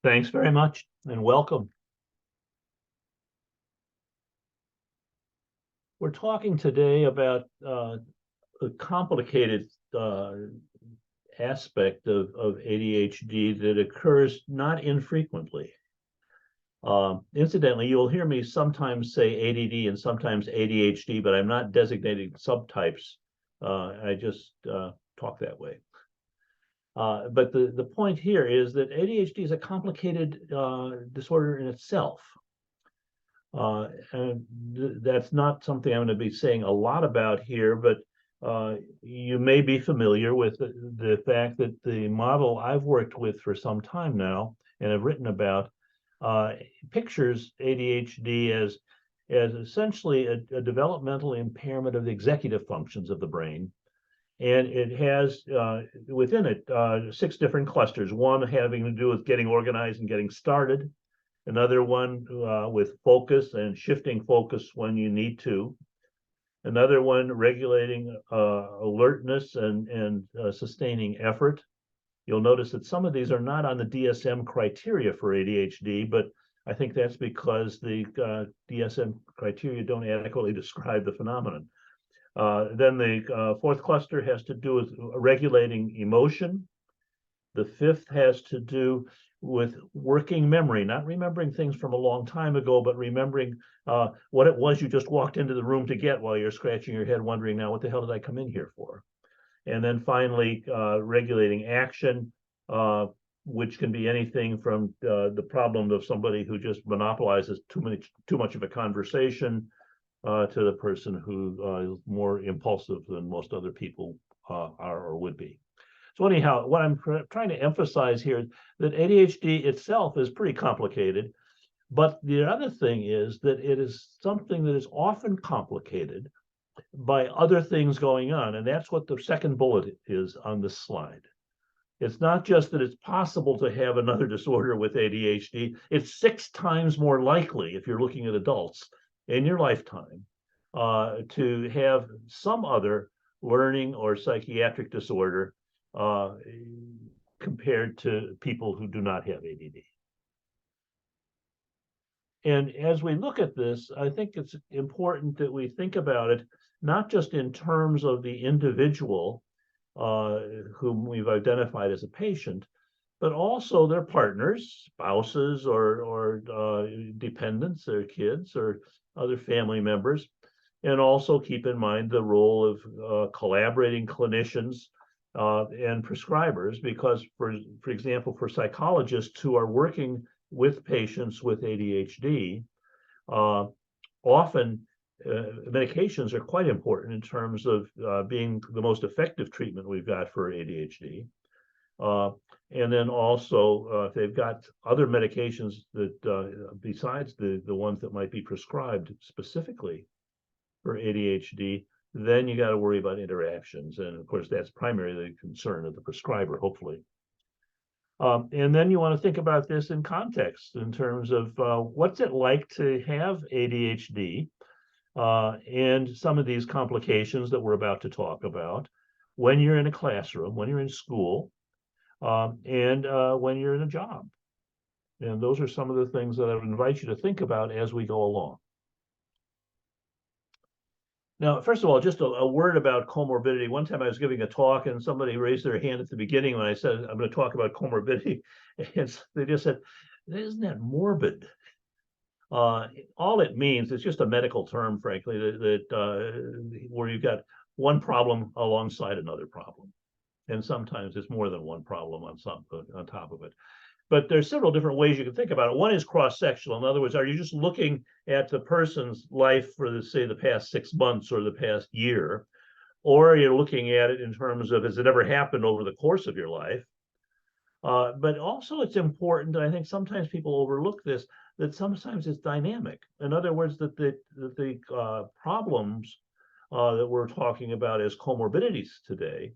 Thanks very much and welcome. We're talking today about a complicated aspect of ADHD that occurs not infrequently. Incidentally, you'll hear me sometimes say ADD and sometimes ADHD, but I'm not designating subtypes. I just talk that way. But the point here is that ADHD is a complicated disorder in itself. And that's not something I'm going to be saying a lot about here, but you may be familiar with the fact that the model I've worked with for some time now and have written about pictures ADHD as essentially a developmental impairment of the executive functions of the brain. And it has within it 6 different clusters, one having to do with getting organized and getting started, another one with focus and shifting focus when you need to, another one regulating alertness and sustaining effort. You'll notice that some of these are not on the DSM criteria for ADHD, but I think that's because the DSM criteria don't adequately describe the phenomenon. Then the 4th cluster has to do with regulating emotion. The 5th has to do with working memory, not remembering things from a long time ago, but remembering what it was you just walked into the room to get while you're scratching your head wondering, now, what the hell did I come in here for? And then finally, regulating action, which can be anything from the problem of somebody who just monopolizes too much of a conversation to the person who is more impulsive than most other people are or would be. So anyhow, what I'm trying to emphasize here is that ADHD itself is pretty complicated, but the other thing is that it is something that is often complicated by other things going on, and that's what the second bullet is on this slide. It's not just that it's possible to have another disorder with ADHD, it's 6 times more likely, if you're looking at adults, in your lifetime to have some other learning or psychiatric disorder compared to people who do not have ADD. And as we look at this, I think it's important that we think about it not just in terms of the individual whom we've identified as a patient, but also their partners, spouses, or dependents, their kids, or other family members, and also keep in mind the role of collaborating clinicians and prescribers, because, for example, for psychologists who are working with patients with ADHD, often medications are quite important in terms of being the most effective treatment we've got for ADHD. And then also, if they've got other medications that besides the ones that might be prescribed specifically for ADHD, then you got to worry about interactions. And of course, that's primarily the concern of the prescriber, hopefully. And then you want to think about this in context in terms of what's it like to have ADHD and some of these complications that we're about to talk about when you're in a classroom, when you're in school, and when you're in a job. And those are some of the things that I would invite you to think about as we go along. Now, first of all, just a word about comorbidity. One time I was giving a talk and somebody raised their hand at the beginning when I said, I'm going to talk about comorbidity. And they just said, isn't that morbid? All it means, it's just a medical term, frankly, that where you've got one problem alongside another problem. And sometimes it's more than one problem on top of it. But there's several different ways you can think about it. One is cross-sectional. In other words, are you just looking at the person's life for, say, the past 6 months or the past year? Or you're looking at it in terms of, has it ever happened over the course of your life? But also it's important, and I think sometimes people overlook this, that sometimes it's dynamic. In other words, that the problems that we're talking about as comorbidities today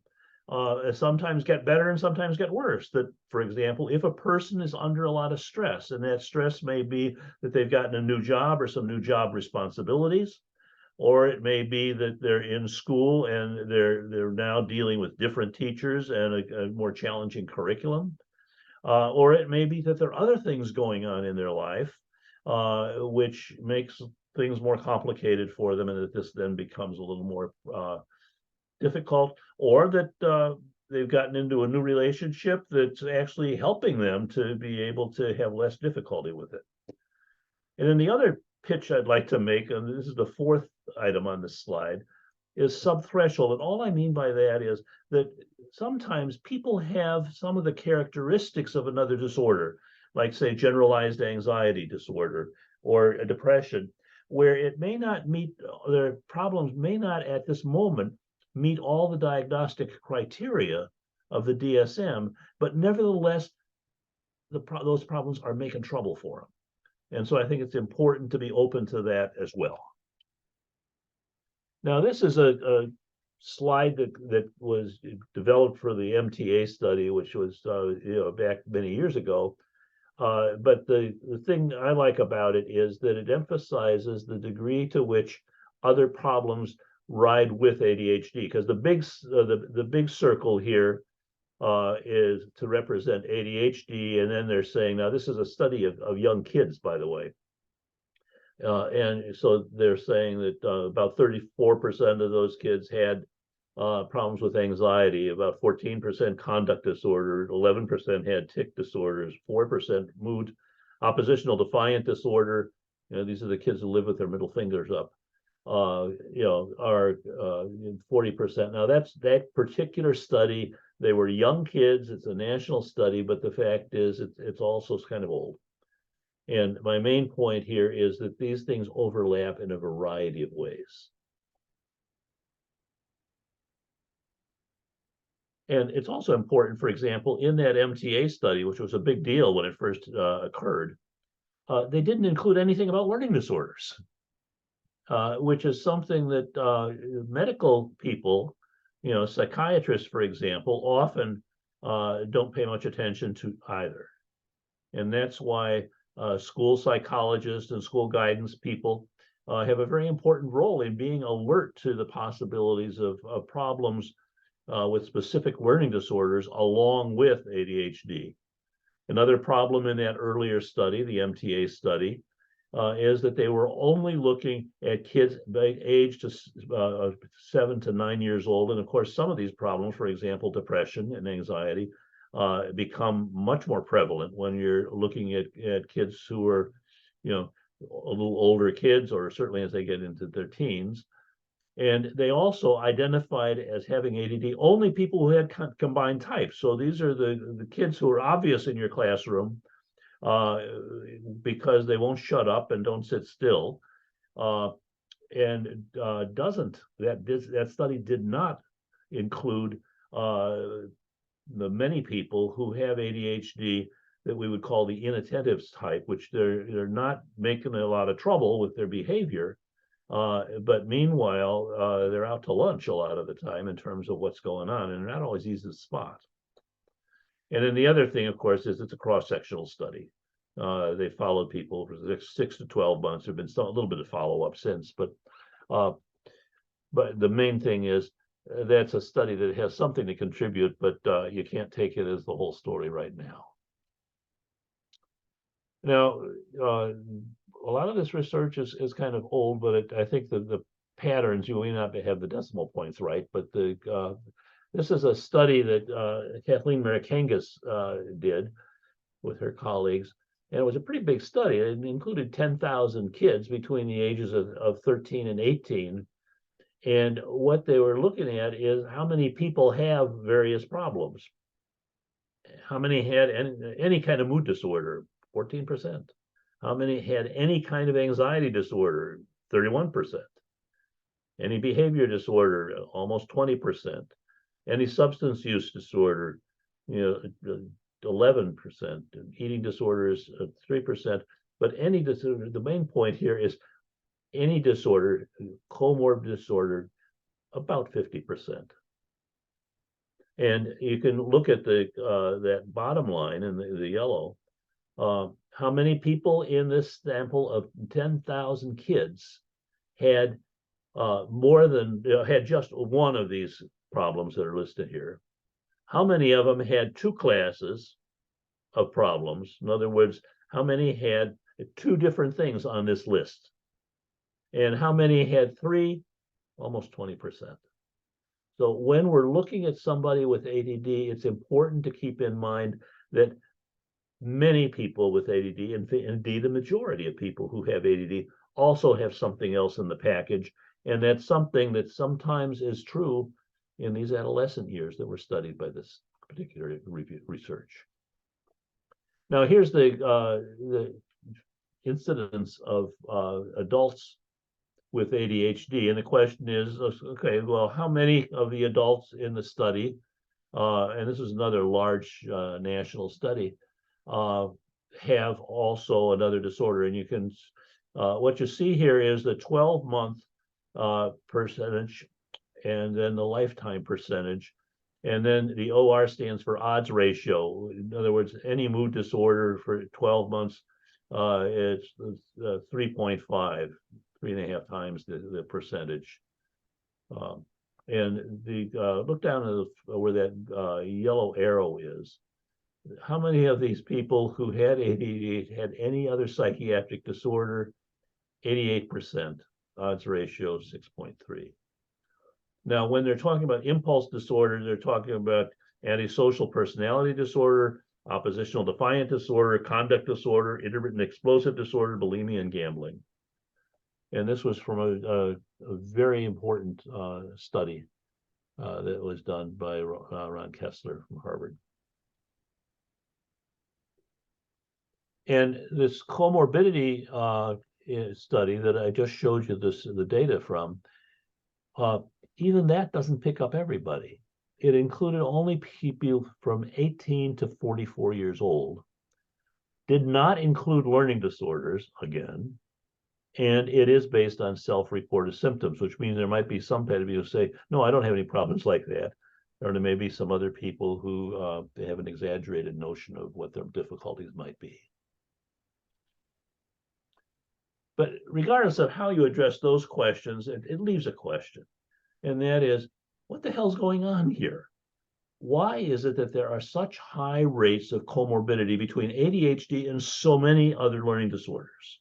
sometimes get better and sometimes get worse. That, for example, if a person is under a lot of stress, and that stress may be that they've gotten a new job or some new job responsibilities, or it may be that they're in school and they're now dealing with different teachers and a more challenging curriculum, Or it may be that there are other things going on in their life, which makes things more complicated for them, and that this then becomes a little more difficult, or that they've gotten into a new relationship that's actually helping them to be able to have less difficulty with it. And then the other pitch I'd like to make, and this is the fourth item on this slide, is subthreshold. And all I mean by that is that sometimes people have some of the characteristics of another disorder, like say generalized anxiety disorder or a depression, where it may not meet, their problems may not at this moment meet all the diagnostic criteria of the DSM, but nevertheless, those problems are making trouble for them. And so I think it's important to be open to that as well. Now, this is a slide that was developed for the MTA study, which was back many years ago. But the thing I like about it is that it emphasizes the degree to which other problems ride with ADHD, because the big circle here is to represent ADHD, and then they're saying, now this is a study of young kids, by the way. And so they're saying that about 34% of those kids had problems with anxiety, about 14% conduct disorder, 11% had tic disorders, 4% mood, oppositional defiant disorder. These are the kids who live with their middle fingers up. Are 40%. Now that particular study, they were young kids. It's a national study, but the fact is it's also kind of old. And my main point here is that these things overlap in a variety of ways. And it's also important, for example, in that MTA study, which was a big deal when it first occurred, they didn't include anything about learning disorders, which is something that medical people, psychiatrists, for example, often don't pay much attention to either. And that's why school psychologists and school guidance people have a very important role in being alert to the possibilities of problems with specific learning disorders along with ADHD. Another problem in that earlier study, the MTA study, is that they were only looking at kids aged to 7 to 9 years old. And of course, some of these problems, for example, depression and anxiety, become much more prevalent when you're looking at kids who are, a little older kids, or certainly as they get into their teens. And they also identified as having ADD only people who had combined types. So these are the kids who are obvious in your classroom because they won't shut up and don't sit still. That study did not include the many people who have ADHD that we would call the inattentive type, which they're not making a lot of trouble with their behavior, but meanwhile they're out to lunch a lot of the time in terms of what's going on, and they're not always easy to spot. And then the other thing, of course, is it's a cross-sectional study. They followed people for 6 to 12 months. There've been a little bit of follow-up since, but the main thing is that's a study that has something to contribute, but you can't take it as the whole story right now. Now, a lot of this research is kind of old, but I think the patterns, you may not have the decimal points right, but this is a study that Kathleen Marikangas did with her colleagues, and it was a pretty big study. It included 10,000 kids between the ages of 13 and 18. And what they were looking at is how many people have various problems. How many had any kind of mood disorder? 14%. How many had any kind of anxiety disorder? 31%. Any behavior disorder? Almost 20%. Any substance use disorder? 11%. Eating disorders, 3%. But any disorder, the main point here is any disorder, comorbid disorder, about 50%. And you can look at that bottom line in the yellow. How many people in this sample of 10,000 kids had had just one of these problems that are listed here? How many of them had two classes? of problems. In other words, how many had two different things on this list? And how many had three? Almost 20%. So when we're looking at somebody with ADD, it's important to keep in mind that many people with ADD, and indeed the majority of people who have ADD, also have something else in the package. And that's something that sometimes is true in these adolescent years that were studied by this particular research. Now, here's the incidence of adults with ADHD. And the question is, okay, well, how many of the adults in the study, and this is another large national study, have also another disorder? And you can, what you see here is the 12-month percentage, and then the lifetime percentage. And then the OR stands for odds ratio. In other words, any mood disorder for 12 months, it's 3.5, 3.5 times the percentage. And the look down at where that yellow arrow is. How many of these people who had ADHD had any other psychiatric disorder? 88%, odds ratio 6.3. Now, when they're talking about impulse disorder, they're talking about antisocial personality disorder, oppositional defiant disorder, conduct disorder, intermittent explosive disorder, bulimia, and gambling. And this was from a very important study that was done by Ron Kessler from Harvard. And this comorbidity study that I just showed you the data from, even that doesn't pick up everybody. It included only people from 18 to 44 years old, did not include learning disorders, again, and it is based on self-reported symptoms, which means there might be some people who say, no, I don't have any problems like that. Or there may be some other people who have an exaggerated notion of what their difficulties might be. But regardless of how you address those questions, it leaves a question. And that is, what the hell's going on here? Why is it that there are such high rates of comorbidity between ADHD and so many other learning disorders?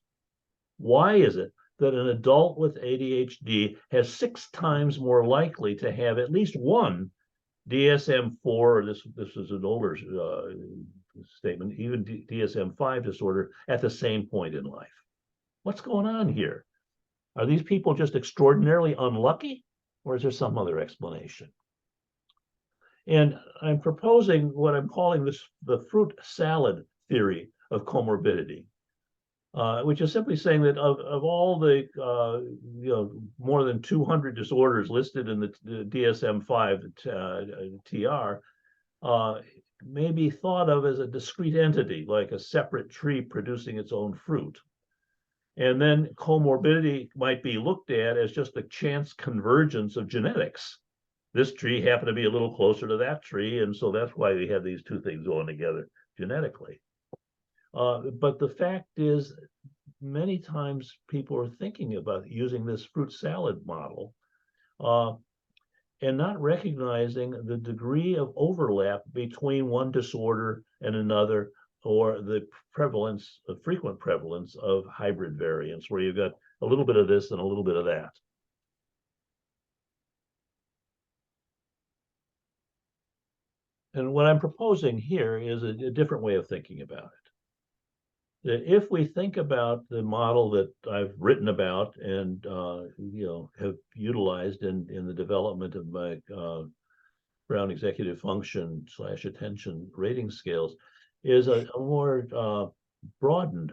Why is it that an adult with ADHD has 6 times more likely to have at least one DSM-4, or this is an older statement, even DSM-5 disorder at the same point in life? What's going on here? Are these people just extraordinarily unlucky? Or is there some other explanation? And I'm proposing what I'm calling the fruit salad theory of comorbidity, which is simply saying that of all the more than 200 disorders listed in the DSM-5 TR, may be thought of as a discrete entity, like a separate tree producing its own fruit. And then comorbidity might be looked at as just a chance convergence of genetics. This tree happened to be a little closer to that tree, and so that's why we have these two things going together genetically. But the fact is, many times people are thinking about using this fruit salad model and not recognizing the degree of overlap between one disorder and another, or the prevalence, the frequent prevalence of hybrid variants, where you've got a little bit of this and a little bit of that. And what I'm proposing here is a different way of thinking about it. That if we think about the model that I've written about and have utilized in the development of my Brown executive function / attention rating scales, is a more broadened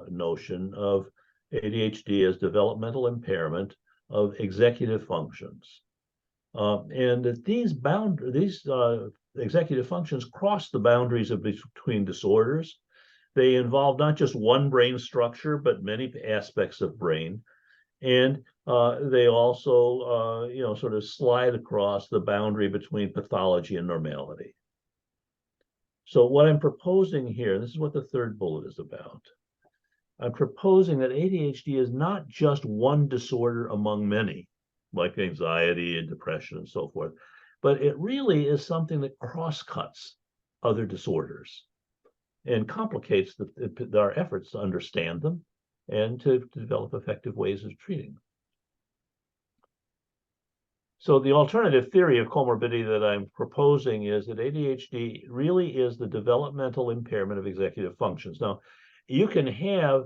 notion of ADHD as developmental impairment of executive functions. And that these executive functions cross the boundaries between disorders. They involve not just one brain structure, but many aspects of brain. And they also, sort of slide across the boundary between pathology and normality. So what I'm proposing here, this is what the third bullet is about. I'm proposing that ADHD is not just one disorder among many, like anxiety and depression and so forth, but it really is something that cross-cuts other disorders. and complicates our efforts to understand them and to develop effective ways of treating them. So the alternative theory of comorbidity that I'm proposing is that ADHD really is the developmental impairment of executive functions. Now, you can have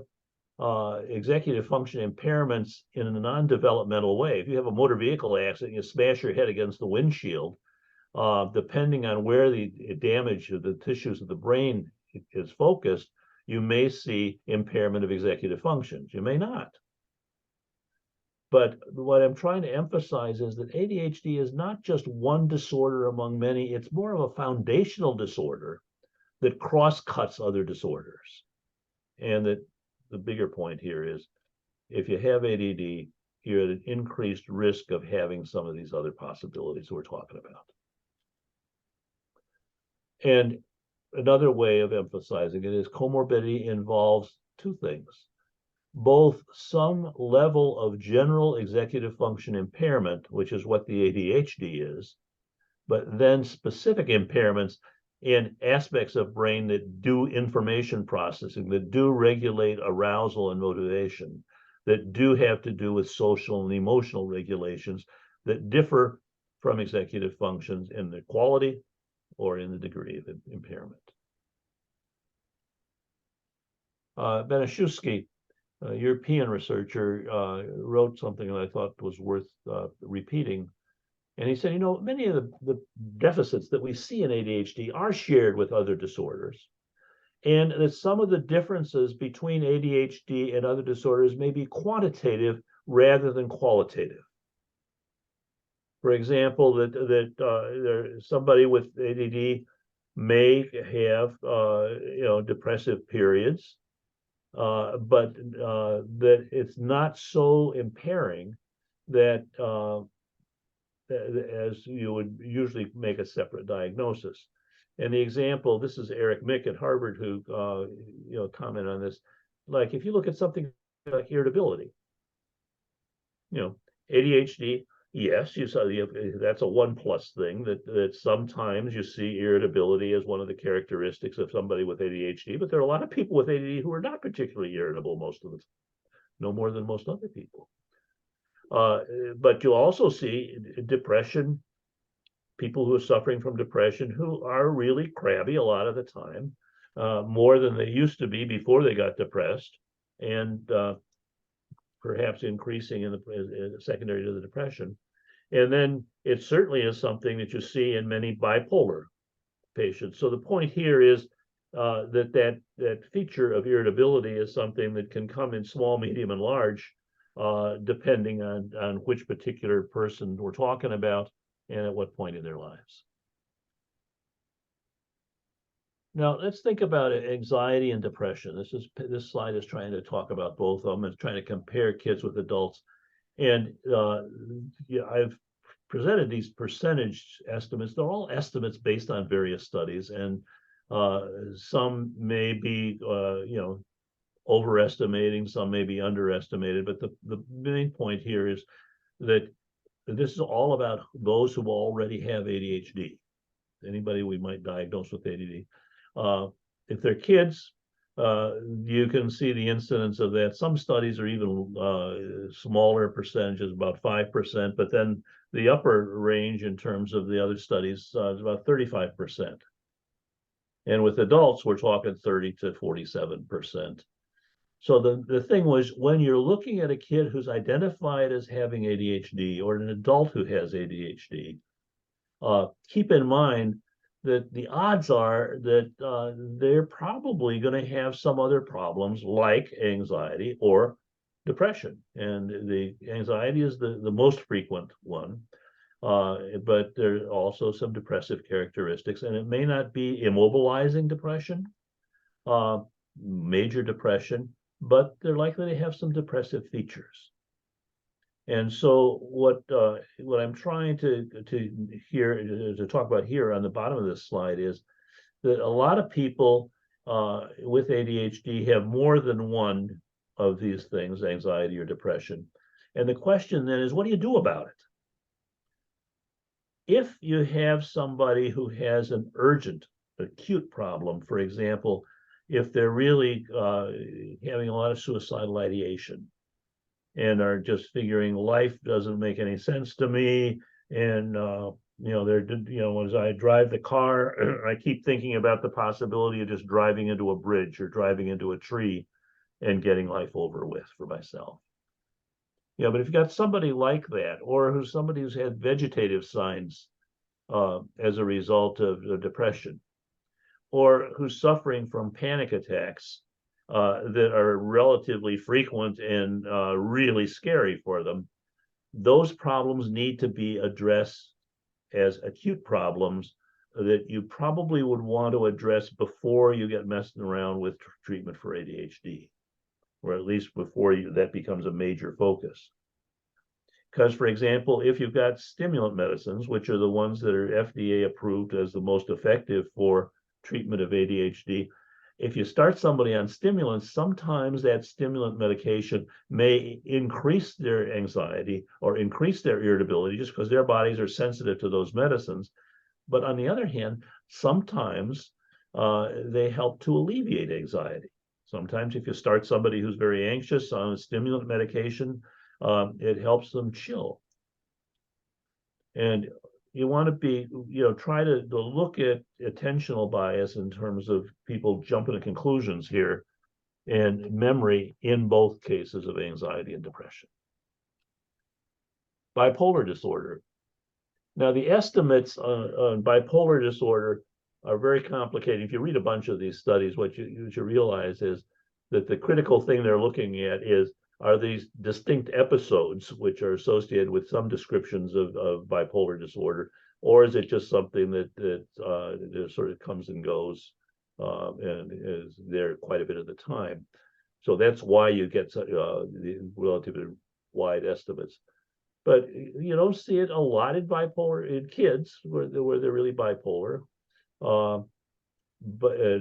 executive function impairments in a non-developmental way. If you have a motor vehicle accident, you smash your head against the windshield, depending on where the damage of the tissues of the brain is focused, you may see impairment of executive functions. You may not. But what I'm trying to emphasize is that ADHD is not just one disorder among many. It's more of a foundational disorder that cross-cuts other disorders. And that the bigger point here is if you have ADD, you're at an increased risk of having some of these other possibilities we're talking about. And another way of emphasizing it is comorbidity involves two things: both some level of general executive function impairment, which is what the ADHD is, but then specific impairments in aspects of brain that do information processing, that do regulate arousal and motivation, that do have to do with social and emotional regulations that differ from executive functions in the quality or in the degree of impairment. Benishewski, a European researcher, wrote something that I thought was worth repeating. And he said, you know, many of the deficits that we see in ADHD are shared with other disorders, and that some of the differences between ADHD and other disorders may be quantitative rather than qualitative. For example, somebody with ADD may have, depressive periods, but that it's not so impairing that as you would usually make a separate diagnosis. And the example, this is Eric Mick at Harvard who comment on this. Like if you look at something like irritability, ADHD, yes, you saw that's a 1+ thing that sometimes you see irritability as one of the characteristics of somebody with ADHD, but there are a lot of people with ADD who are not particularly irritable most of the time, no more than most other people. But you also see depression, people who are suffering from depression who are really crabby a lot of the time, more than they used to be before they got depressed, and perhaps increasing in the secondary to the depression. And then it certainly is something that you see in many bipolar patients. So the point here is that feature of irritability is something that can come in small, medium, and large, depending on which particular person we're talking about and at what point in their lives. Now, let's think about anxiety and depression. This slide is trying to talk about both of them. It's trying to compare kids with adults. And I've presented these percentage estimates. They're all estimates based on various studies, and some may be overestimating, some may be underestimated. But the main point here is that this is all about those who already have ADHD. Anybody we might diagnose with ADD. If they're kids, you can see the incidence of that. Some studies are even smaller percentages, about 5%, but then the upper range in terms of the other studies is about 35%. And with adults, we're talking 30 to 47%. So the thing was, when you're looking at a kid who's identified as having ADHD or an adult who has ADHD, keep in mind that the odds are that they're probably going to have some other problems like anxiety or depression. And the anxiety is the most frequent one, but there's also some depressive characteristics, and it may not be immobilizing depression, major depression, but they're likely to have some depressive features. And so what I'm trying to talk about here on the bottom of this slide is that a lot of people with ADHD have more than one of these things, anxiety or depression. And the question then is, what do you do about it? If you have somebody who has an urgent, acute problem, for example, if they're really having a lot of suicidal ideation and are just figuring life doesn't make any sense to me. And, as I drive the car, I keep thinking about the possibility of just driving into a bridge or driving into a tree and getting life over with for myself. Yeah, but if you got somebody like that, or somebody who's had vegetative signs as a result of depression, or who's suffering from panic attacks that are relatively frequent and really scary for them, those problems need to be addressed as acute problems that you probably would want to address before you get messing around with treatment for ADHD, or at least before that becomes a major focus. Because, for example, if you've got stimulant medicines, which are the ones that are FDA approved as the most effective for treatment of ADHD, if you start somebody on stimulants, sometimes that stimulant medication may increase their anxiety or increase their irritability just because their bodies are sensitive to those medicines. But on the other hand, sometimes they help to alleviate anxiety. Sometimes if you start somebody who's very anxious on a stimulant medication, it helps them chill. And you want to be, try to look at attentional bias in terms of people jumping to conclusions here and memory in both cases of anxiety and depression. Bipolar disorder. Now, the estimates on bipolar disorder are very complicated. If you read a bunch of these studies, what you realize is that the critical thing they're looking at are these distinct episodes which are associated with some descriptions of bipolar disorder, or is it just something that sort of comes and goes and is there quite a bit of the time? So that's why you get the relatively wide estimates. But you don't see it a lot in kids where they're really bipolar. But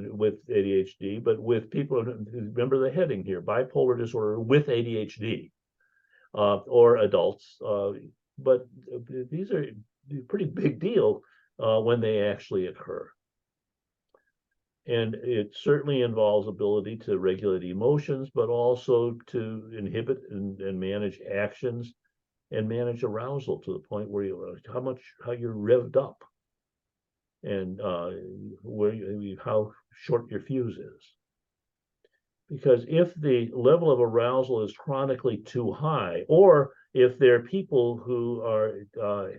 with ADHD, but with people, remember the heading here, bipolar disorder with ADHD, or adults. But these are a pretty big deal when they actually occur. And it certainly involves ability to regulate emotions, but also to inhibit and manage actions and manage arousal to the point where how you're revved up and how short your fuse is. Because if the level of arousal is chronically too high, or if there are people who are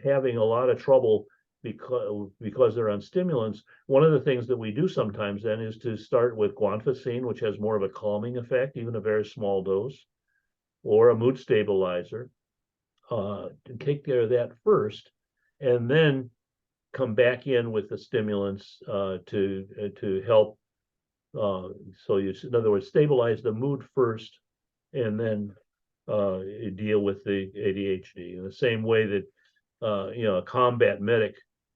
having a lot of trouble because they're on stimulants, one of the things that we do sometimes then is to start with guanfacine, which has more of a calming effect, even a very small dose, or a mood stabilizer, to take care of that first, and then come back in with the stimulants to help. So in other words, stabilize the mood first, and then deal with the ADHD in the same way that a combat medic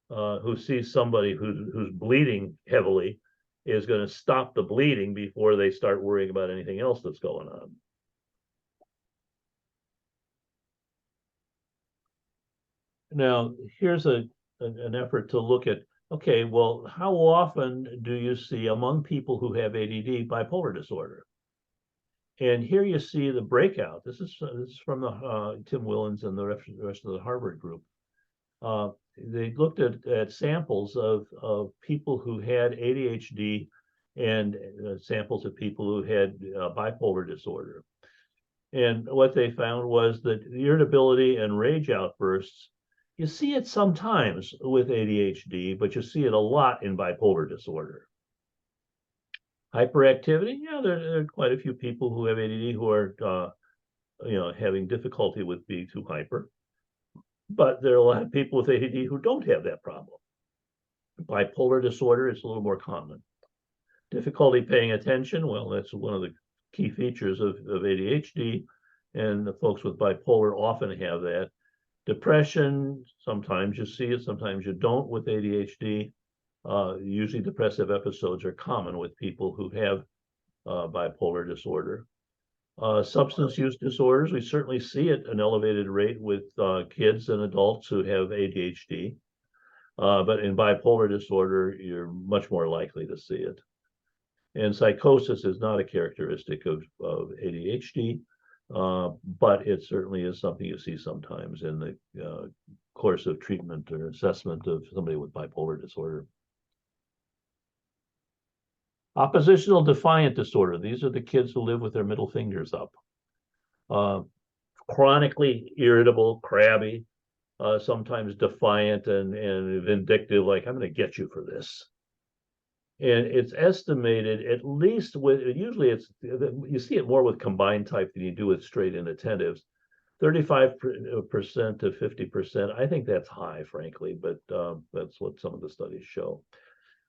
who sees somebody who's bleeding heavily is going to stop the bleeding before they start worrying about anything else that's going on. Now, here's an effort to look at, okay, well, how often do you see among people who have ADD bipolar disorder? And here you see the breakout. This is from the Tim Willens and the rest of the Harvard group. They looked at samples of people who had ADHD and samples of people who had bipolar disorder. And what they found was that irritability and rage outbursts, you see it sometimes with ADHD, but you see it a lot in bipolar disorder. Hyperactivity, yeah, there are quite a few people who have ADD who are, having difficulty with being too hyper. But there are a lot of people with ADD who don't have that problem. Bipolar disorder is a little more common. Difficulty paying attention, well, that's one of the key features of ADHD, and the folks with bipolar often have that. Depression, sometimes you see it, sometimes you don't with ADHD. Usually depressive episodes are common with people who have bipolar disorder. Substance use disorders, we certainly see it an elevated rate with kids and adults who have ADHD. But in bipolar disorder, you're much more likely to see it. And psychosis is not a characteristic of ADHD, but it certainly is something you see sometimes in the course of treatment or assessment of somebody with bipolar disorder. Oppositional defiant disorder. These are the kids who live with their middle fingers up. Chronically irritable, crabby, sometimes defiant and vindictive, like, I'm going to get you for this. And it's estimated, at least with, usually it's, you see it more with combined type than you do with straight inattentives, 35% to 50%. I think that's high, frankly, but that's what some of the studies show.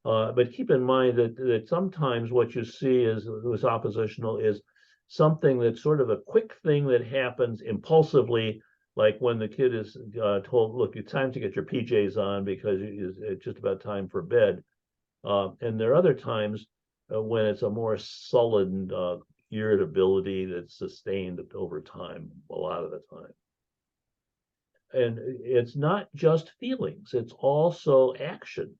But keep in mind that sometimes what you see is with oppositional is something that's sort of a quick thing that happens impulsively, like when the kid is told, look, it's time to get your PJs on because it's just about time for bed. And there are other times when it's a more sullen irritability that's sustained over time, a lot of the time. And it's not just feelings, it's also action,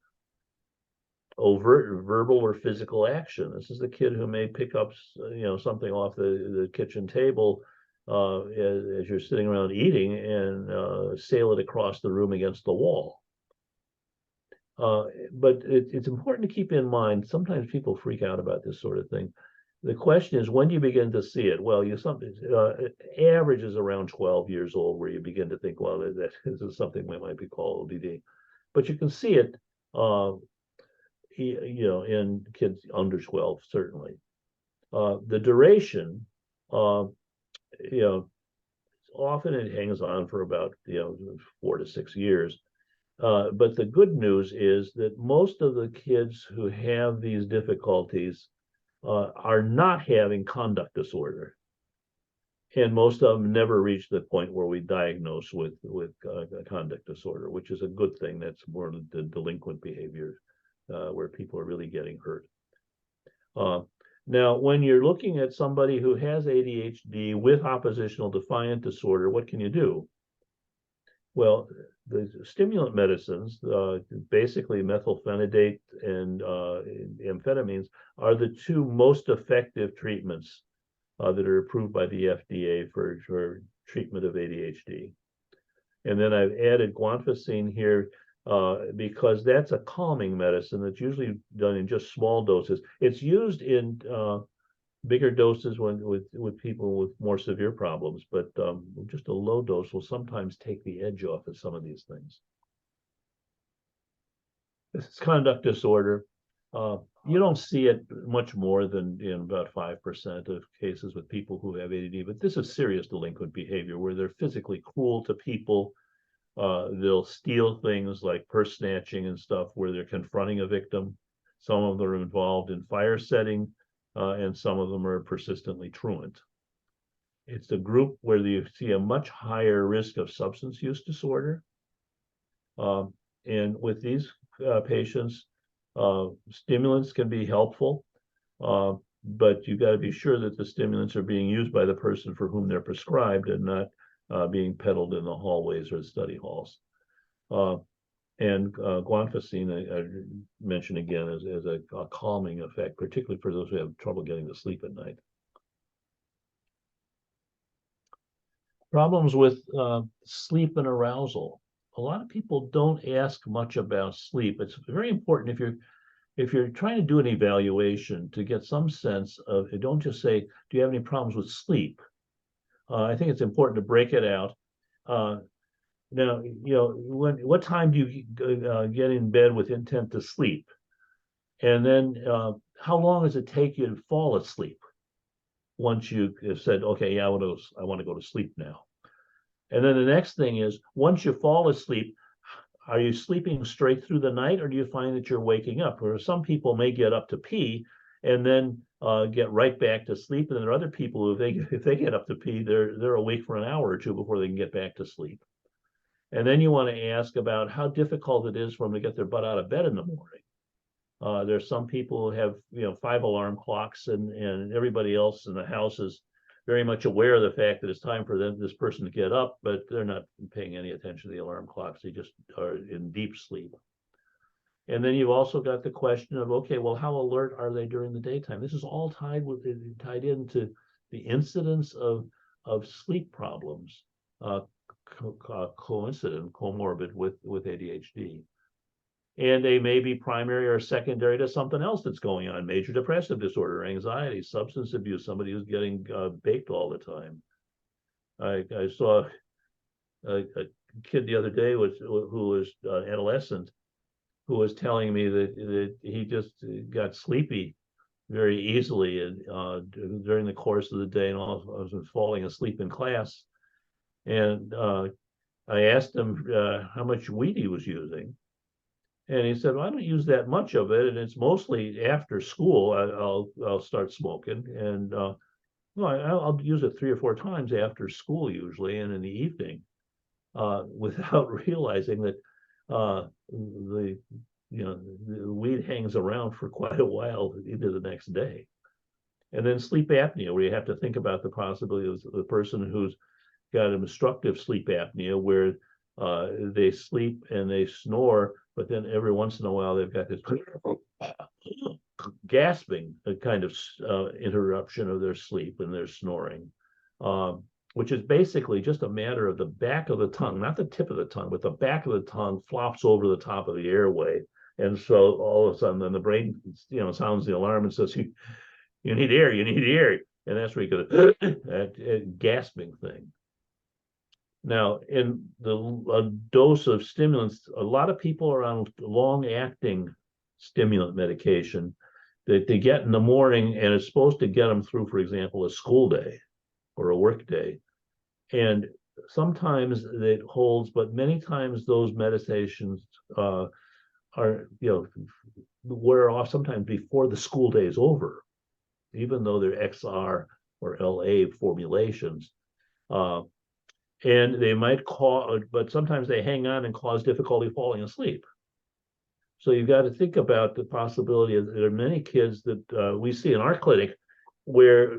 overt verbal or physical action. This is the kid who may pick up something off the kitchen table as you're sitting around eating and sail it across the room against the wall. But it's important to keep in mind, sometimes people freak out about this sort of thing. The question is, when do you begin to see it? Well, average is around 12 years old where you begin to think, well, that this is something that might be called ODD. But you can see it, in kids under 12, certainly. The duration, often it hangs on for about 4 to 6 years. But the good news is that most of the kids who have these difficulties are not having conduct disorder. And most of them never reach the point where we diagnose with conduct disorder, which is a good thing. That's more the delinquent behavior where people are really getting hurt. Now, when you're looking at somebody who has ADHD with oppositional defiant disorder, what can you do? Well, the stimulant medicines, basically methylphenidate and amphetamines, are the two most effective treatments that are approved by the FDA for treatment of ADHD. And then I've added guanfacine here because that's a calming medicine that's usually done in just small doses. It's used in bigger doses with people with more severe problems, but just a low dose will sometimes take the edge off of some of these things. This is conduct disorder. You don't see it much more than in about 5% of cases with people who have ADD, but this is serious delinquent behavior where they're physically cruel to people. They'll steal things like purse snatching and stuff where they're confronting a victim. Some of them are involved in fire setting, and some of them are persistently truant. It's a group where you see a much higher risk of substance use disorder. And with these patients, stimulants can be helpful, but you got to be sure that the stimulants are being used by the person for whom they're prescribed and not being peddled in the hallways or study halls. And guanfacine, I mentioned again, as a calming effect, particularly for those who have trouble getting to sleep at night. Problems with sleep and arousal. A lot of people don't ask much about sleep. It's very important if you're trying to do an evaluation to get some sense of, don't just say, do you have any problems with sleep? I think it's important to break it out. Now, what time do you get in bed with intent to sleep? And then how long does it take you to fall asleep once you have said, okay, yeah, I want to go to sleep now? And then the next thing is, once you fall asleep, are you sleeping straight through the night, or do you find that you're waking up? Or some people may get up to pee and then get right back to sleep. And then there are other people who, if they get up to pee, they're awake for an hour or two before they can get back to sleep. And then you want to ask about how difficult it is for them to get their butt out of bed in the morning. There's some people who have 5 alarm clocks, and everybody else in the house is very much aware of the fact that it's time for this person to get up, but they're not paying any attention to the alarm clocks. They just are in deep sleep. And then you've also got the question of, okay, well, how alert are they during the daytime? This is all tied into the incidence of sleep problems, comorbid with ADHD. And they may be primary or secondary to something else that's going on, major depressive disorder, anxiety, substance abuse, somebody who's getting baked all the time. I saw a kid the other day who was adolescent, who was telling me that he just got sleepy very easily and during the course of the day, and all was falling asleep in class. And I asked him how much weed he was using. And he said, well, I don't use that much of it, and it's mostly after school. I'll start smoking, and I'll use it 3 or 4 times after school usually, and in the evening, without realizing that the weed hangs around for quite a while into the next day. And then sleep apnea, where you have to think about the possibility of the person who's got an obstructive sleep apnea, where they sleep and they snore, but then every once in a while they've got this gasping, a kind of interruption of their sleep and their snoring, which is basically just a matter of the back of the tongue, not the tip of the tongue, but the back of the tongue flops over the top of the airway. And so all of a sudden, then the brain, sounds the alarm and says, you need air, you need air. And that's where you get a gasping thing. Now, in the dose of stimulants, a lot of people are on long-acting stimulant medication that they get in the morning, and it's supposed to get them through, for example, a school day or a work day. And sometimes it holds, but many times those medications are, wear off sometimes before the school day is over, even though they're XR or LA formulations. And they might cause, but sometimes they hang on and cause difficulty falling asleep. So you've got to think about the possibility of there are many kids that we see in our clinic where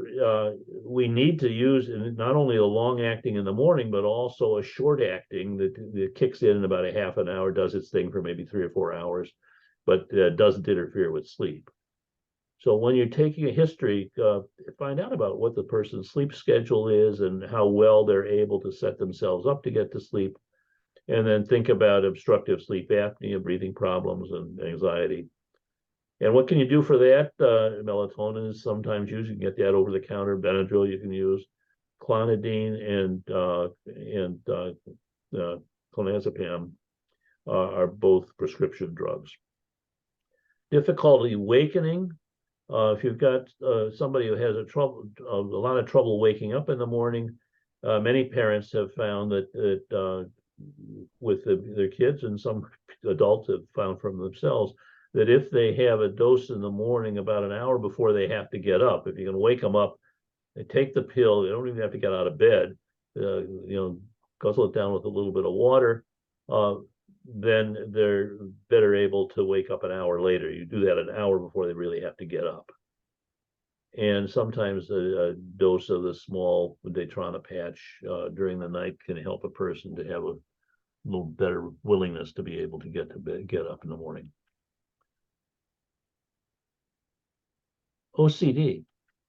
we need to use not only a long acting in the morning, but also a short acting that kicks in about a half an hour, does its thing for maybe 3 or 4 hours, but doesn't interfere with sleep. So when you're taking a history, find out about what the person's sleep schedule is and how well they're able to set themselves up to get to sleep. And then think about obstructive sleep apnea, breathing problems, and anxiety. And what can you do for that? Melatonin is sometimes used. You can get that over the counter. Benadryl you can use. Clonidine and clonazepam are both prescription drugs. Difficulty awakening. If you've got somebody who has a lot of trouble waking up in the morning, many parents have found that with their kids, and some adults have found from themselves, that if they have a dose in the morning about an hour before they have to get up, if you can wake them up, they take the pill, they don't even have to get out of bed, guzzle it down with a little bit of water, then they're better able to wake up an hour later. You do that an hour before they really have to get up. And sometimes a dose of the small Daytrana patch during the night can help a person to have a little better willingness to be able to get to bed, get up in the morning. OCD,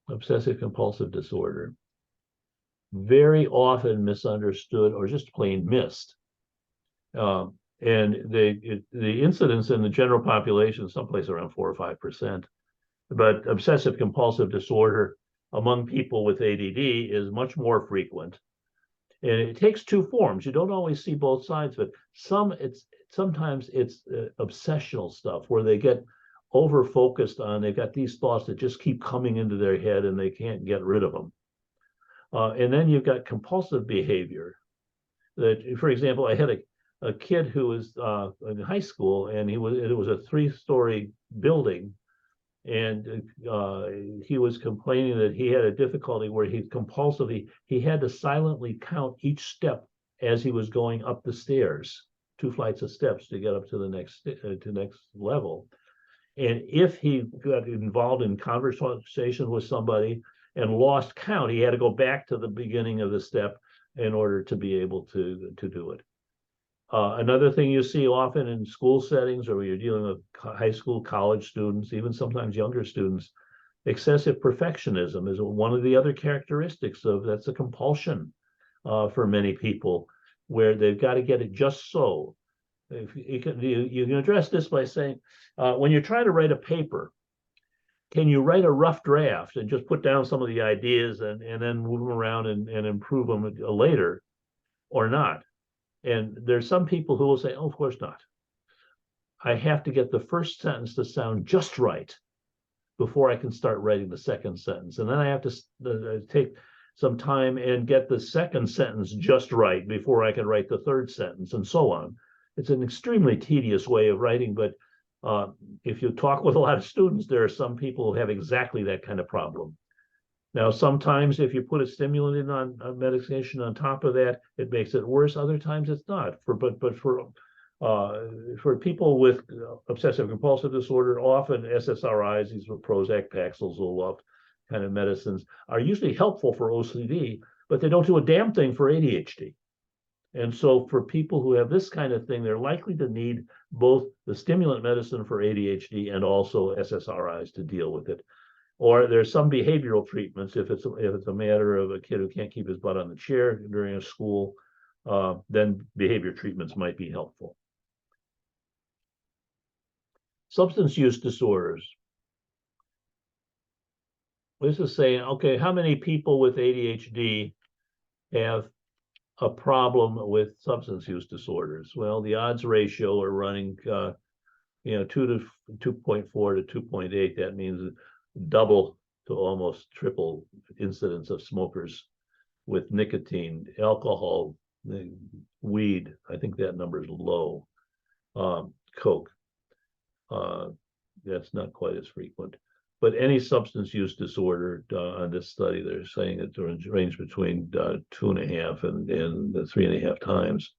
obsessive compulsive disorder, very often misunderstood or just plain missed. And the incidence in the general population is someplace around 4 or 5%. But obsessive compulsive disorder among people with ADD is much more frequent. And it takes 2 forms. You don't always see both sides of it. Sometimes it's obsessional stuff where they get over focused on, they've got these thoughts that just keep coming into their head and they can't get rid of them. And then you've got compulsive behavior. That, for example, I had a kid who was in high school, and it was a 3-story building, and he was complaining that he had a difficulty where he had to silently count each step as he was going up the stairs, 2 flights of steps to get up to the next level. And if he got involved in conversation with somebody and lost count, he had to go back to the beginning of the step in order to be able to do it. Another thing you see often in school settings, or when you're dealing with high school, college students, even sometimes younger students, excessive perfectionism is one of the other characteristics of that's a compulsion for many people, where they've got to get it just so. If you can address this by saying, when you're trying to write a paper, can you write a rough draft and just put down some of the ideas and then move them around and improve them later, or not? And there's some people who will say, oh, of course not. I have to get the first sentence to sound just right before I can start writing the second sentence. And then I have to take some time and get the second sentence just right before I can write the third sentence, and so on. It's an extremely tedious way of writing, but if you talk with a lot of students, there are some people who have exactly that kind of problem. Now, sometimes if you put a stimulant in on medication on top of that, it makes it worse. Other times it's not. But for people with obsessive compulsive disorder, often SSRIs, these are Prozac, Paxil, Zoloft kind of medicines, are usually helpful for OCD, but they don't do a damn thing for ADHD. And so for people who have this kind of thing, they're likely to need both the stimulant medicine for ADHD and also SSRIs to deal with it. Or there's some behavioral treatments if it's a matter of a kid who can't keep his butt on the chair during a school, then behavior treatments might be helpful. Substance use disorders. This is saying, okay, how many people with ADHD have a problem with substance use disorders? Well, the odds ratio are running, 2 to 2.4 to 2.8. That means double to almost triple incidence of smokers with nicotine, alcohol, weed. I think that number is low. Coke, that's not quite as frequent. But any substance use disorder on this study, they're saying it's range between 2.5 and 3.5 times.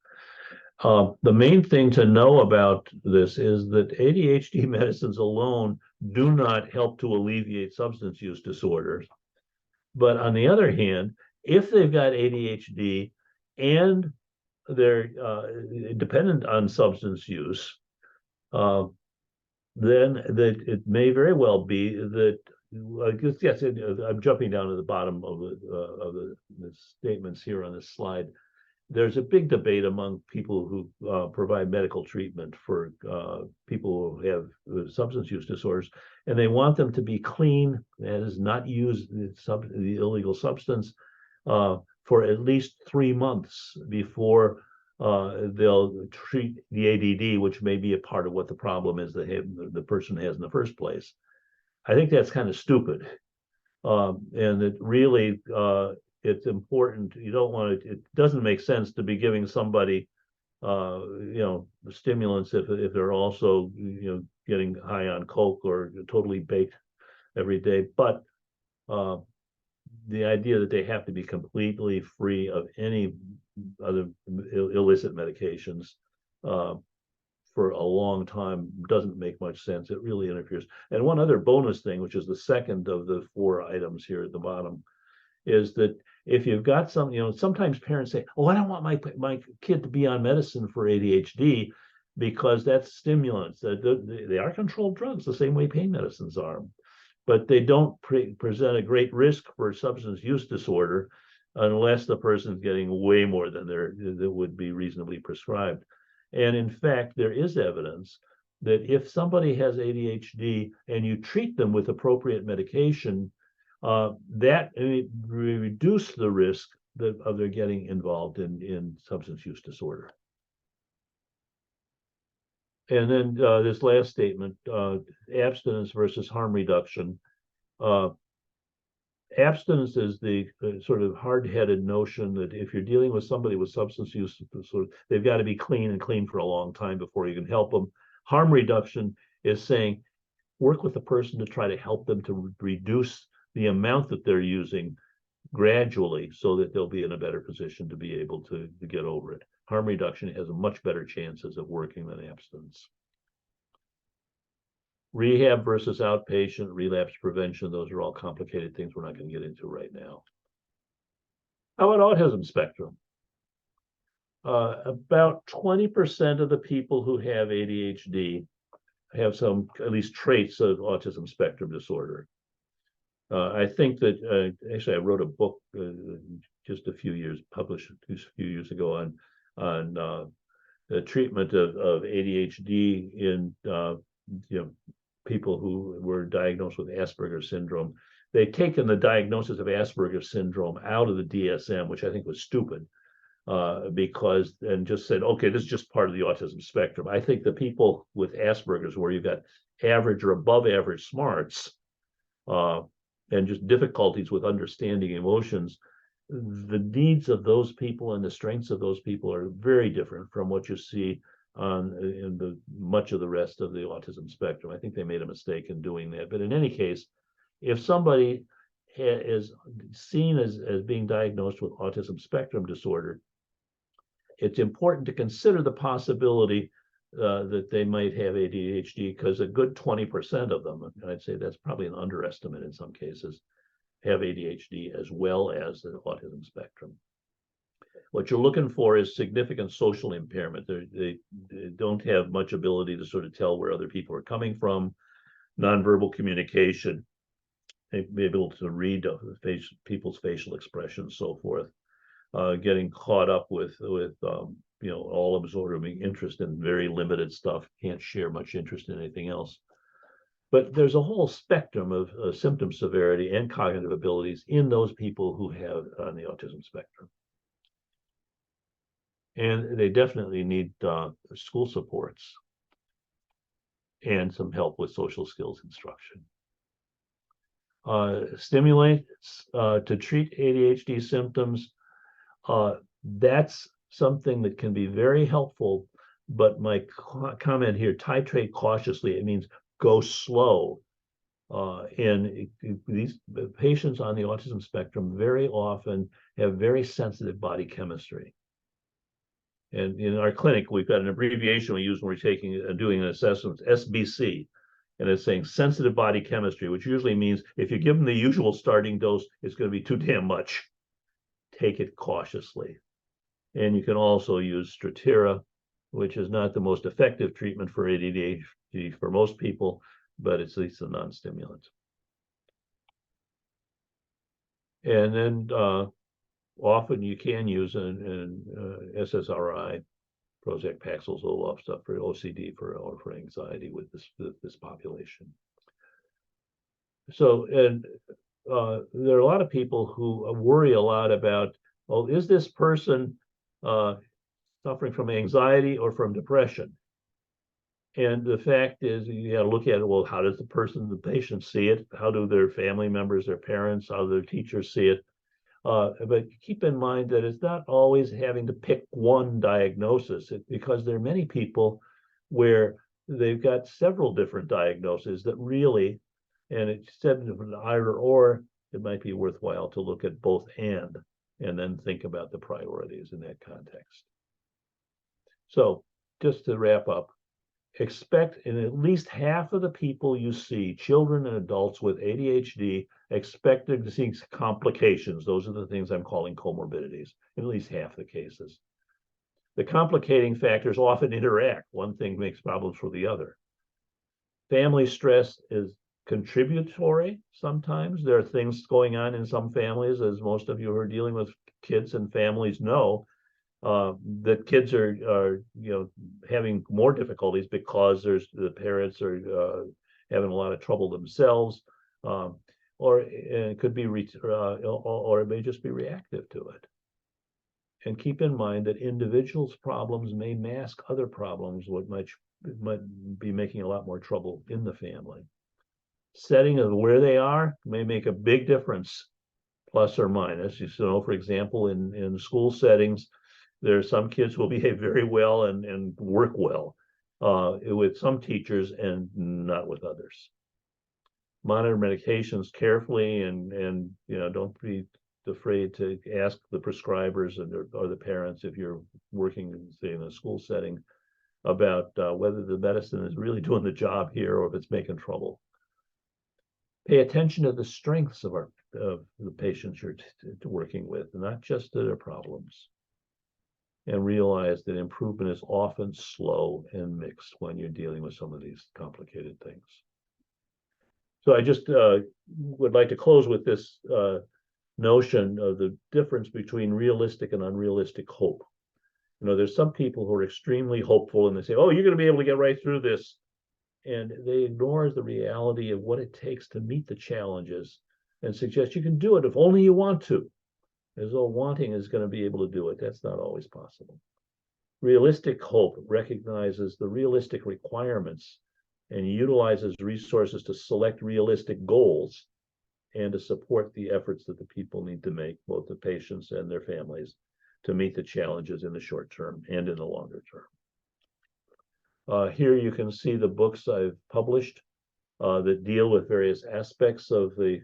The main thing to know about this is that ADHD medicines alone do not help to alleviate substance use disorders. But on the other hand, if they've got ADHD and they're dependent on substance use, then that it may very well be that, yes, I'm jumping down to the bottom of the statements here on this slide. There's a big debate among people who provide medical treatment for people who have substance use disorders, and they want them to be clean, that is, not use the illegal substance for at least 3 months before they'll treat the ADD, which may be a part of what the problem is that the person has in the first place. I think that's kind of stupid, and it really it's important. You don't want to. It doesn't make sense to be giving somebody, stimulants if they're also getting high on coke or totally baked every day. But the idea that they have to be completely free of any other illicit medications for a long time doesn't make much sense. It really interferes. And one other bonus thing, which is the second of the 4 items here at the bottom, is that if you've got some, sometimes parents say, oh, I don't want my kid to be on medicine for ADHD because that's stimulants. They are controlled drugs the same way pain medicines are, but they don't present a great risk for substance use disorder unless the person's getting way more than that would be reasonably prescribed. And in fact, there is evidence that if somebody has ADHD and you treat them with appropriate medication, that reduce the risk of their getting involved in substance use disorder. And then this last statement, abstinence versus harm reduction. Abstinence is the sort of hard-headed notion that if you're dealing with somebody with substance use disorder, they've got to be clean for a long time before you can help them. Harm reduction is saying, work with the person to try to help them to reduce the amount that they're using gradually so that they'll be in a better position to be able to get over it. Harm reduction has a much better chances of working than abstinence. Rehab versus outpatient, relapse prevention, those are all complicated things we're not going to get into right now. How about autism spectrum? About 20% of the people who have ADHD have some, at least traits of autism spectrum disorder. I think that actually I wrote a book just published a few years ago on the treatment of ADHD in people who were diagnosed with Asperger's syndrome. They'd taken the diagnosis of Asperger's syndrome out of the DSM, which I think was stupid, because and just said, okay, this is just part of the autism spectrum. I think the people with Asperger's, where you've got average or above average smarts, and just difficulties with understanding emotions, the needs of those people and the strengths of those people are very different from what you see in the much of the rest of the autism spectrum. I think they made a mistake in doing that. But in any case, if somebody is seen as being diagnosed with autism spectrum disorder, it's important to consider the possibility that they might have ADHD, because a good 20% of them, and I'd say that's probably an underestimate in some cases, have ADHD as well as the autism spectrum. What you're looking for is significant social impairment. They don't have much ability to sort of tell where other people are coming from, nonverbal communication, they may be able to read people's facial expressions, so forth. Getting caught up with all absorbing interest in very limited stuff, can't share much interest in anything else. But there's a whole spectrum of symptom severity and cognitive abilities in those people who have on the autism spectrum. And they definitely need school supports and some help with social skills instruction. Stimulants to treat ADHD symptoms, that's something that can be very helpful, but my comment here, titrate cautiously, it means go slow. And these patients on the autism spectrum very often have very sensitive body chemistry. And in our clinic, we've got an abbreviation we use when we're doing an assessment, SBC. And it's saying sensitive body chemistry, which usually means if you give them the usual starting dose, it's going to be too damn much. Take it cautiously. And you can also use Strattera, which is not the most effective treatment for ADHD for most people, but it's at least a non-stimulant. And then often you can use an SSRI, Prozac, Paxil, Zoloft stuff for OCD or for anxiety with this population. So, and there are a lot of people who worry a lot about, well, is this person suffering from anxiety or from depression? And the fact is, you got to look at it. Well, how does the patient see it? How do their family members, their parents, how do their teachers see it? But keep in mind that it's not always having to pick one diagnosis, because there are many people where they've got several different diagnoses that really, and it's said an either or, it might be worthwhile to look at both and then think about the priorities in that context. So just to wrap up, expect in at least half of the people you see, children and adults with ADHD, expected to see complications. Those are the things I'm calling comorbidities, in at least half the cases. The complicating factors often interact. One thing makes problems for the other. Family stress is contributory sometimes. There are things going on in some families, as most of you who are dealing with kids and families know, that kids are having more difficulties because the parents are having a lot of trouble themselves, or it could be or it may just be reactive to it. And keep in mind that individuals' problems may mask other problems, what might be making a lot more trouble in the family. Setting of where they are may make a big difference, plus or minus. You know, for example, in school settings, there are some kids who will behave very well and work well with some teachers and not with others. Monitor medications carefully, and don't be afraid to ask the prescribers or the parents, if you're working, say, in a school setting, about whether the medicine is really doing the job here or if it's making trouble. Pay attention to the strengths of the patients you're working with, not just to their problems. and realize that improvement is often slow and mixed when you're dealing with some of these complicated things. So I just would like to close with this notion of the difference between realistic and unrealistic hope. You know, there's some people who are extremely hopeful and they say, oh, you're going to be able to get right through this. And they ignore the reality of what it takes to meet the challenges and suggest you can do it if only you want to, as though wanting is going to be able to do it. That's not always possible. Realistic hope recognizes the realistic requirements and utilizes resources to select realistic goals and to support the efforts that the people need to make, both the patients and their families, to meet the challenges in the short term and in the longer term. Here you can see the books I've published that deal with various aspects of the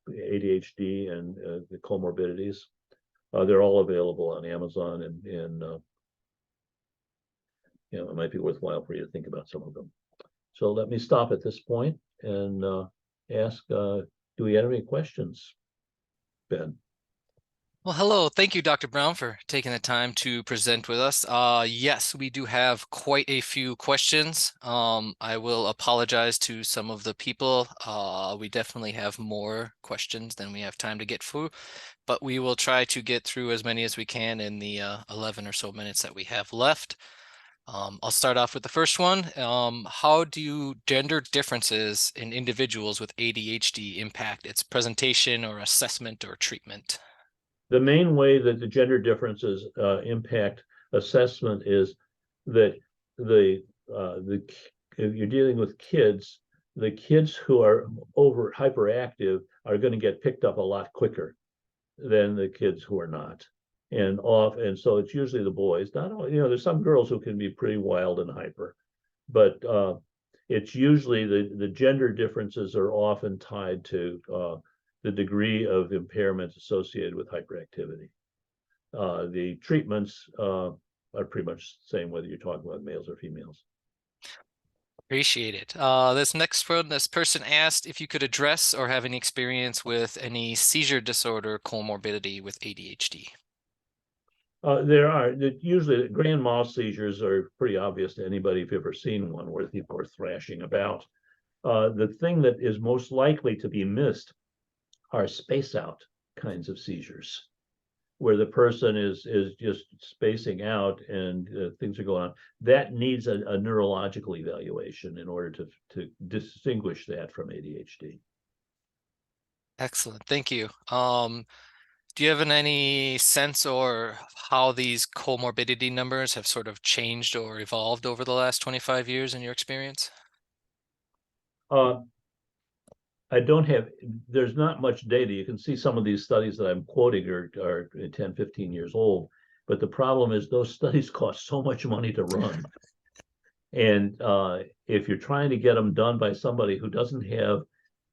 ADHD and the comorbidities. They're all available on Amazon, and you know, it might be worthwhile for you to think about some of them. So let me stop at this point and ask, do we have any questions, Ben? Well, hello. Thank you, Dr. Brown, for taking the time to present with us. Yes, we do have quite a few questions. I will apologize to some of the people. We definitely have more questions than we have time to get through, but we will try to get through as many as we can in the 11 or so minutes that we have left. I'll start off with the first one. How do gender differences in individuals with ADHD impact its presentation or assessment or treatment? The main way that the gender differences impact assessment is that if you're dealing with kids, the kids who are hyperactive are going to get picked up a lot quicker than the kids who are not. And so it's usually the boys. Not all, you know, there's some girls who can be pretty wild and hyper, but it's usually the gender differences are often tied to the degree of impairment associated with hyperactivity. The treatments are pretty much the same whether you're talking about males or females. Appreciate it. This person asked if you could address or have any experience with any seizure disorder comorbidity with ADHD. There are usually grand mal seizures are pretty obvious to anybody if you've ever seen one where people are thrashing about. The thing that is most likely to be missed are space out kinds of seizures, where the person is just spacing out and things are going on. That needs a neurological evaluation in order to distinguish that from ADHD. Excellent, thank you. Do you have any sense or how these comorbidity numbers have sort of changed or evolved over the last 25 years in your experience? I don't have, there's not much data. You can see some of these studies that I'm quoting are 10, 15 years old. But the problem is those studies cost so much money to run. And if you're trying to get them done by somebody who doesn't have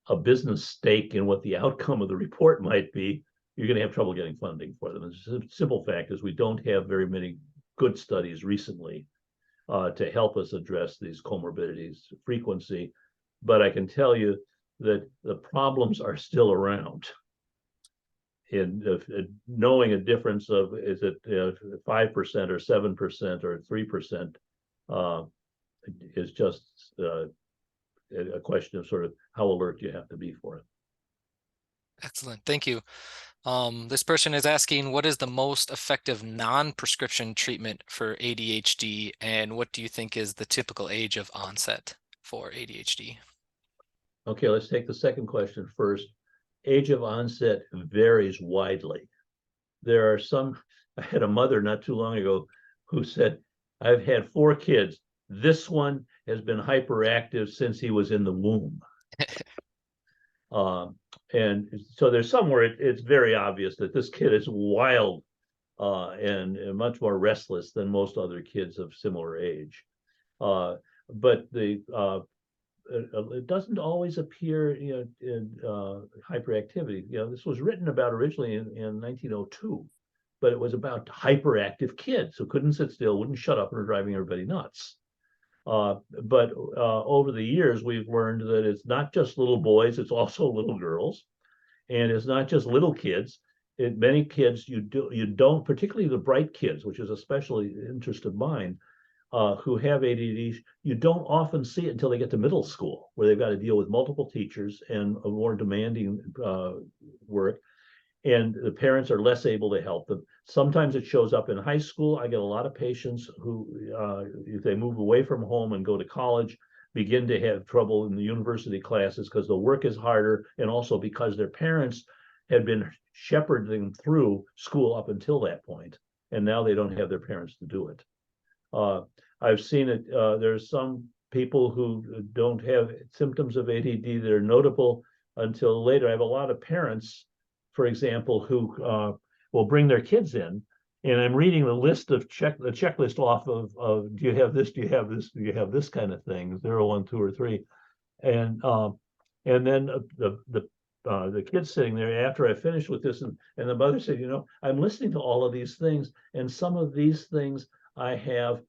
a business stake in what the outcome of the report might be, you're going to have trouble getting funding for them. The simple fact is we don't have very many good studies recently to help us address these comorbidities frequency. But I can tell you that the problems are still around. In knowing a difference of is it 5% or 7% or 3% is just a question of sort of how alert you have to be for it. Excellent, thank you. This person is asking, what is the most effective non-prescription treatment for ADHD, and what do you think is the typical age of onset for ADHD? Okay, let's take the second question first. Age of onset varies widely. There are some, I had a mother not too long ago who said, I've had 4 kids. This one has been hyperactive since he was in the womb. And so there's somewhere it's very obvious that this kid is wild and much more restless than most other kids of similar age. But it doesn't always appear in hyperactivity. This was written about originally in 1902, but it was about hyperactive kids who couldn't sit still, wouldn't shut up, and were driving everybody nuts. But over the years, we've learned that it's not just little boys, it's also little girls. And it's not just little kids, many kids you don't, particularly the bright kids, which is especially interest of mine, who have ADD, you don't often see it until they get to middle school, where they've got to deal with multiple teachers and a more demanding work, and the parents are less able to help them. Sometimes it shows up in high school. I get a lot of patients who, if they move away from home and go to college, begin to have trouble in the university classes because the work is harder, and also because their parents had been shepherding through school up until that point, and now they don't have their parents to do it. I've seen it. There's some people who don't have symptoms of ADD that are notable until later. I have a lot of parents, for example, who will bring their kids in, and I'm reading the list of the checklist off of do you have this, do you have this, do you have this kind of thing, 0, 1, 2, or 3, and then the kid's sitting there after I finished with this, and the mother said, I'm listening to all of these things, and some of these things I have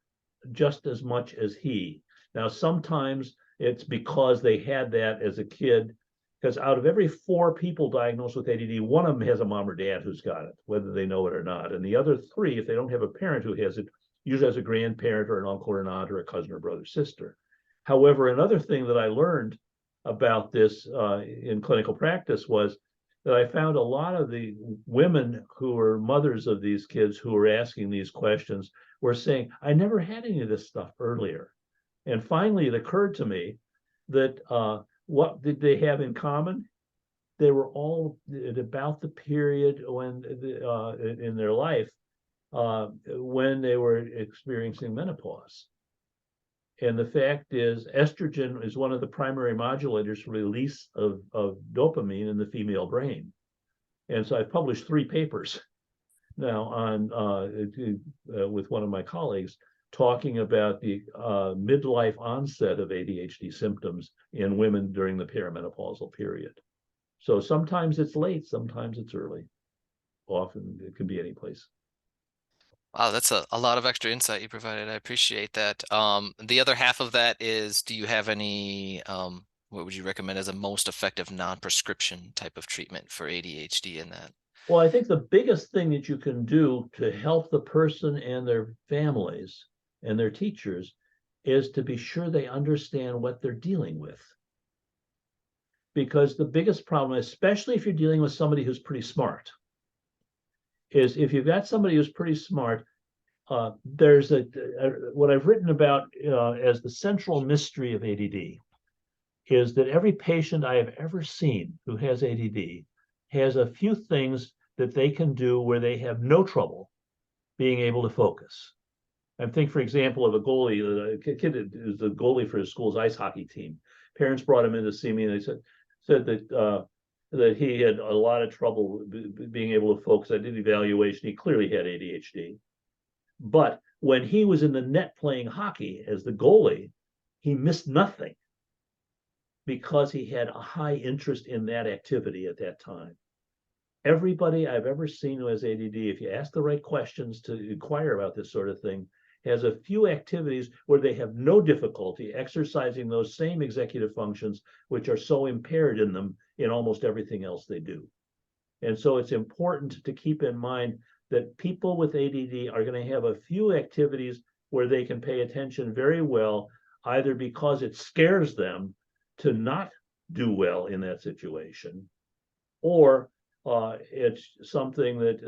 just as much as he. Now, sometimes it's because they had that as a kid, because out of every 4 people diagnosed with ADD, one of them has a mom or dad who's got it, whether they know it or not. And the other 3, if they don't have a parent who has it, usually has a grandparent or an uncle or an aunt or a cousin or brother, sister. However, another thing that I learned about this in clinical practice was that I found a lot of the women who were mothers of these kids who were asking these questions were saying, I never had any of this stuff earlier. And finally, it occurred to me that what did they have in common? They were all at about the period when in their life when they were experiencing menopause. And the fact is, estrogen is one of the primary modulators for release of dopamine in the female brain. And so I've published 3 papers now on with one of my colleagues talking about the midlife onset of ADHD symptoms in women during the perimenopausal period. So sometimes it's late, sometimes it's early. Often it can be any place. Wow, that's a lot of extra insight you provided. I appreciate that. The other half of that is, do you have any, what would you recommend as a most effective non-prescription type of treatment for ADHD in that? Well, I think the biggest thing that you can do to help the person and their families and their teachers is to be sure they understand what they're dealing with. Because the biggest problem, especially if you're dealing with somebody who's pretty smart, is if you've got somebody who's pretty smart, there's what I've written about as the central mystery of ADD is that every patient I have ever seen who has ADD has a few things that they can do where they have no trouble being able to focus. I think, for example, of a goalie, a kid that is the goalie for his school's ice hockey team. Parents brought him in to see me, and they said that he had a lot of trouble being able to focus. I did evaluation. He clearly had ADHD. But when he was in the net playing hockey as the goalie, he missed nothing because he had a high interest in that activity at that time. Everybody I've ever seen who has ADD, if you ask the right questions to inquire about this sort of thing, has a few activities where they have no difficulty exercising those same executive functions, which are so impaired in them in almost everything else they do. And so it's important to keep in mind that people with ADD are going to have a few activities where they can pay attention very well, either because it scares them to not do well in that situation, or it's something that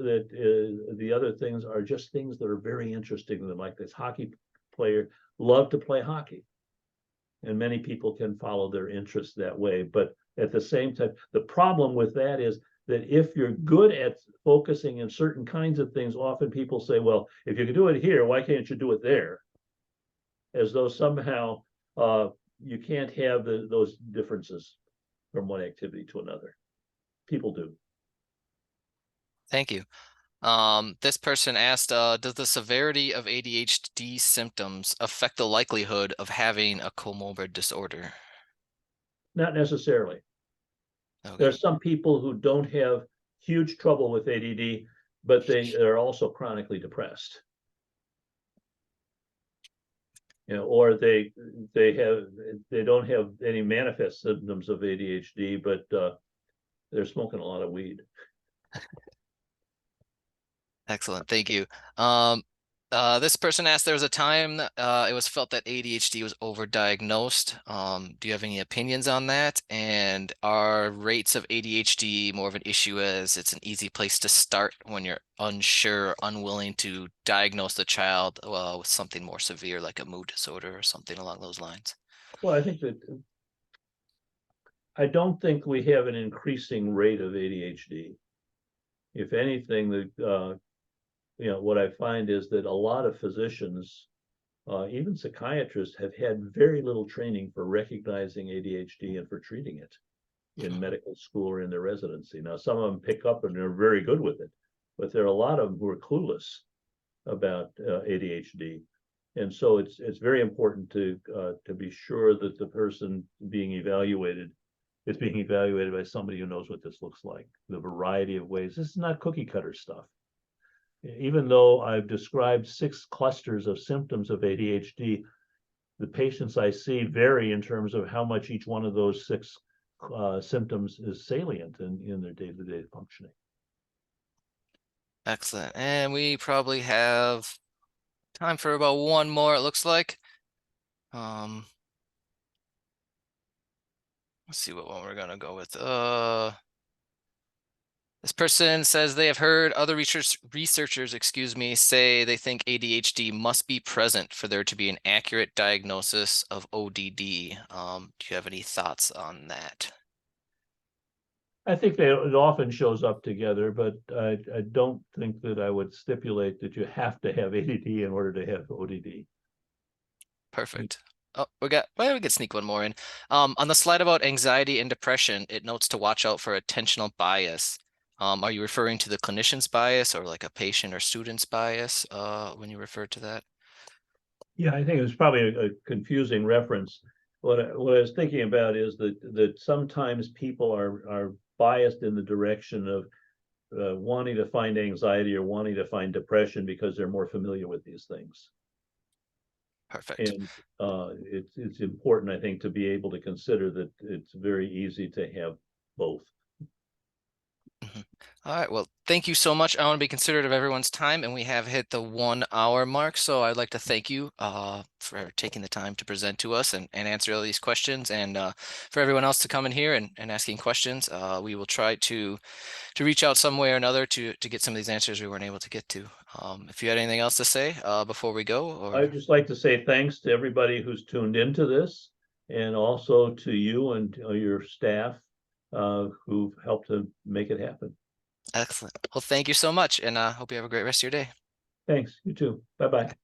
the other things are just things that are very interesting to them. Like this hockey player loved to play hockey, and many people can follow their interests that way. But at the same time, the problem with that is that if you're good at focusing in certain kinds of things, often people say, well, if you can do it here, why can't you do it there? As though somehow you can't have those differences from one activity to another. People do. Thank you. This person asked, does the severity of ADHD symptoms affect the likelihood of having a comorbid disorder? Not necessarily. Okay. There are some people who don't have huge trouble with ADD, but they are also chronically depressed. Or they don't have any manifest symptoms of ADHD, but they're smoking a lot of weed. Excellent. Thank you. This person asked, there was a time that it was felt that ADHD was overdiagnosed. Do you have any opinions on that? And are rates of ADHD more of an issue as it's an easy place to start when you're unsure or unwilling to diagnose the child with something more severe like a mood disorder or something along those lines? Well, I don't think we have an increasing rate of ADHD. If anything, what I find is that a lot of physicians, even psychiatrists, have had very little training for recognizing ADHD and for treating it in medical school or in their residency. Now, some of them pick up and they're very good with it, but there are a lot of them who are clueless about ADHD. And so it's very important to be sure that the person being evaluated is being evaluated by somebody who knows what this looks like, the variety of ways. This is not cookie cutter stuff. Even though I've described 6 clusters of symptoms of ADHD, the patients I see vary in terms of how much each one of those 6 symptoms is salient in their day-to-day functioning. Excellent. And we probably have time for about one more, it looks like. Let's see what one we're gonna go with. This person says they have heard other researchers, excuse me, say they think ADHD must be present for there to be an accurate diagnosis of ODD. Do you have any thoughts on that? I think it often shows up together, but I don't think that I would stipulate that you have to have ADD in order to have ODD. Perfect. Oh, well, we could sneak one more in. On the slide about anxiety and depression, it notes to watch out for attentional bias. Are you referring to the clinician's bias or like a patient or student's bias when you refer to that? Yeah, I think it was probably a confusing reference. What I was thinking about is that sometimes people are biased in the direction of wanting to find anxiety or wanting to find depression because they're more familiar with these things. Perfect. And it's important, I think, to be able to consider that it's very easy to have both. Mhm. All right. Well, thank you so much. I want to be considerate of everyone's time, and we have hit the 1 hour mark. So I'd like to thank you for taking the time to present to us and answer all these questions, and for everyone else to come in here and asking questions. We will try to reach out some way or another to get some of these answers we weren't able to get to. If you had anything else to say before we go, or I'd just like to say thanks to everybody who's tuned into this, and also to you and your staff who've helped to make it happen. excellent. Well, thank you so much, and hope you have a great rest of your day. Thanks. You too. Bye-bye.